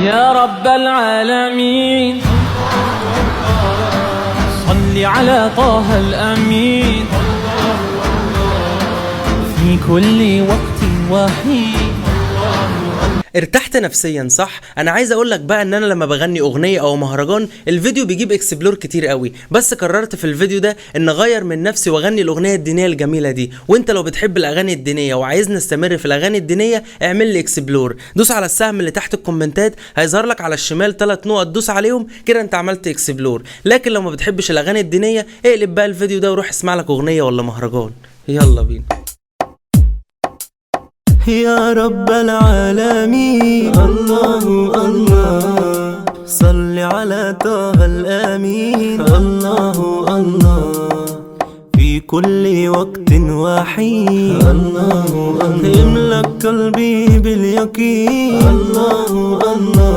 يا رب العالمين صل على طه الأمين في كل وقت وحين. ارتحت نفسيا صح؟ انا عايز اقولك بقى ان انا لما بغني اغنيه او مهرجان الفيديو بيجيب اكسبلور كتير قوي، بس قررت في الفيديو ده ان اغير من نفسي واغني الاغنيه الدينيه الجميله دي. وانت لو بتحب الاغاني الدينيه وعايزني استمر في الاغاني الدينيه اعمل لي اكسبلور، دوس على السهم اللي تحت الكومنتات هيظهر لك على الشمال 3 نقط، دوس عليهم كده انت عملت اكسبلور. لكن لو ما بتحبش الاغاني الدينيه اقلب بقى الفيديو ده وروح اسمع لك اغنيه ولا مهرجان. يلا بينا. يا رب العالمين الله الله صل على طه الأمين الله الله في كل وقت وحين الله الله املك قلبي باليقين الله الله